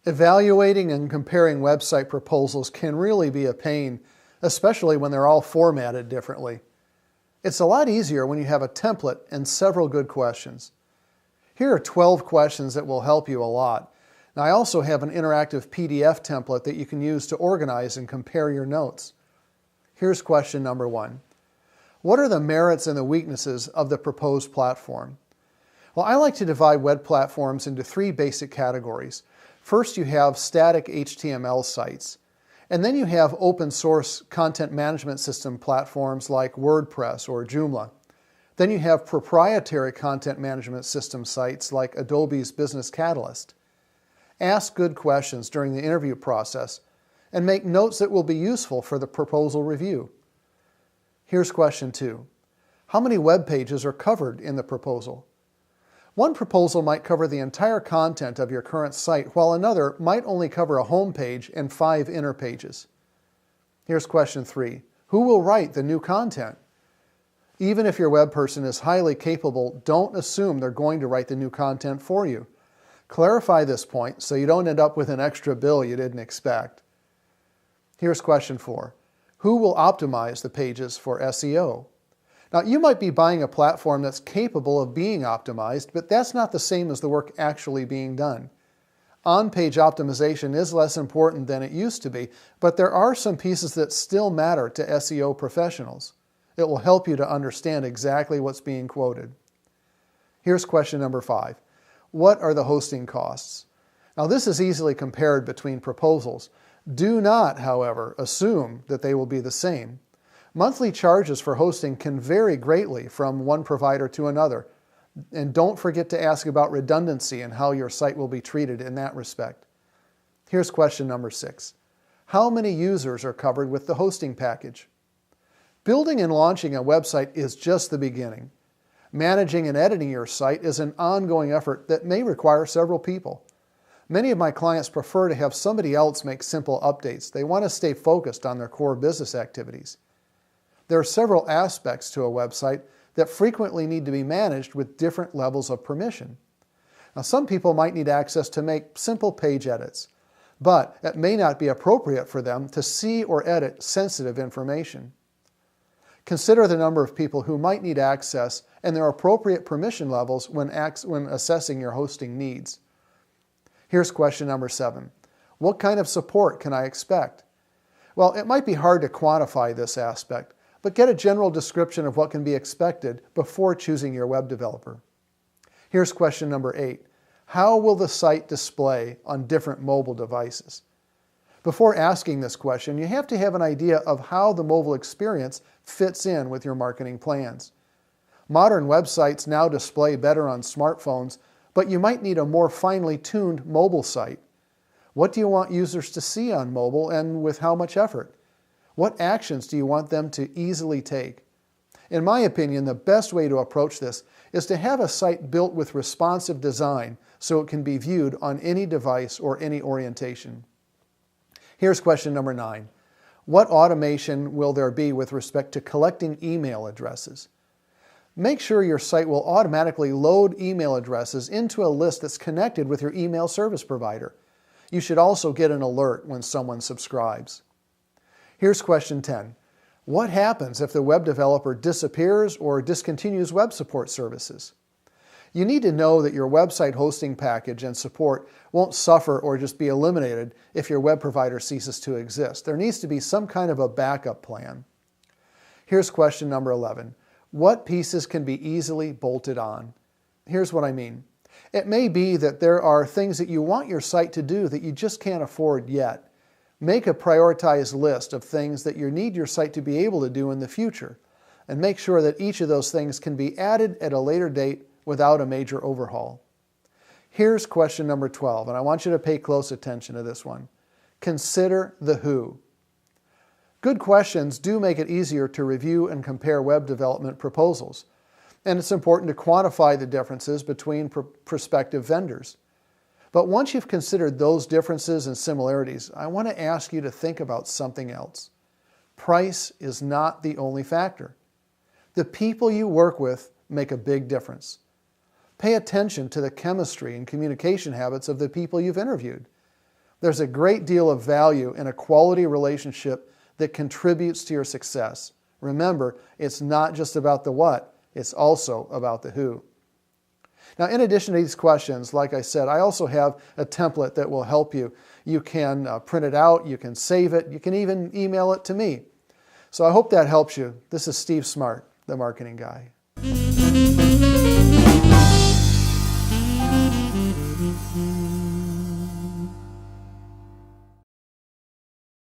Evaluating and comparing website proposals can really be a pain, especially when they're all formatted differently. It's a lot easier when you have a template and several good questions. Here are 12 questions that will help you a lot. Now, I also have an interactive PDF template that you can use to organize and compare your notes. Here's question number 1. What are the merits and the weaknesses of the proposed platform? Well, I like to divide web platforms into 3 basic categories. First, you have static HTML sites, and then you have open source content management system platforms like WordPress or Joomla. Then you have proprietary content management system sites like Adobe's Business Catalyst. Ask good questions during the interview process and make notes that will be useful for the proposal review. Here's question 2. How many web pages are covered in the proposal? One proposal might cover the entire content of your current site, while another might only cover a home page and 5 inner pages. Here's question 3. Who will write the new content? Even if your web person is highly capable, don't assume they're going to write the new content for you. Clarify this point so you don't end up with an extra bill you didn't expect. Here's question 4. Who will optimize the pages for SEO? Now, you might be buying a platform that's capable of being optimized, but that's not the same as the work actually being done. On-page optimization is less important than it used to be, but there are some pieces that still matter to SEO professionals. It will help you to understand exactly what's being quoted. Here's question number 5. What are the hosting costs? Now, this is easily compared between proposals. Do not, however, assume that they will be the same. Monthly charges for hosting can vary greatly from one provider to another. And don't forget to ask about redundancy and how your site will be treated in that respect. Here's question number 6. How many users are covered with the hosting package? Building and launching a website is just the beginning. Managing and editing your site is an ongoing effort that may require several people. Many of my clients prefer to have somebody else make simple updates. They want to stay focused on their core business activities. There are several aspects to a website that frequently need to be managed with different levels of permission. Now, some people might need access to make simple page edits, but it may not be appropriate for them to see or edit sensitive information. Consider the number of people who might need access and their appropriate permission levels when assessing your hosting needs. Here's question number 7. What kind of support can I expect? Well, it might be hard to quantify this aspect, but get a general description of what can be expected before choosing your web developer. Here's question number 8. How will the site display on different mobile devices? Before asking this question, you have to have an idea of how the mobile experience fits in with your marketing plans. Modern websites now display better on smartphones, but you might need a more finely tuned mobile site. What do you want users to see on mobile and with how much effort? What actions do you want them to easily take? In my opinion, the best way to approach this is to have a site built with responsive design so it can be viewed on any device or any orientation. Here's question number 9. What automation will there be with respect to collecting email addresses? Make sure your site will automatically load email addresses into a list that's connected with your email service provider. You should also get an alert when someone subscribes. Here's question 10. What happens if the web developer disappears or discontinues web support services? You need to know that your website hosting package and support won't suffer or just be eliminated if your web provider ceases to exist. There needs to be some kind of a backup plan. Here's question number 11. What pieces can be easily bolted on? Here's what I mean. It may be that there are things that you want your site to do that you just can't afford yet. Make a prioritized list of things that you need your site to be able to do in the future, and make sure that each of those things can be added at a later date without a major overhaul. Here's question number 12, and I want you to pay close attention to this one. Consider the who. Good questions do make it easier to review and compare web development proposals, and it's important to quantify the differences between prospective vendors. But once you've considered those differences and similarities, I want to ask you to think about something else. Price is not the only factor. The people you work with make a big difference. Pay attention to the chemistry and communication habits of the people you've interviewed. There's a great deal of value in a quality relationship that contributes to your success. Remember, it's not just about the what, it's also about the who. Now, in addition to these questions, like I said, I also have a template that will help you. You can print it out, you can save it, you can even email it to me. So I hope that helps you. This is Steve Smart, the Marketing Guy.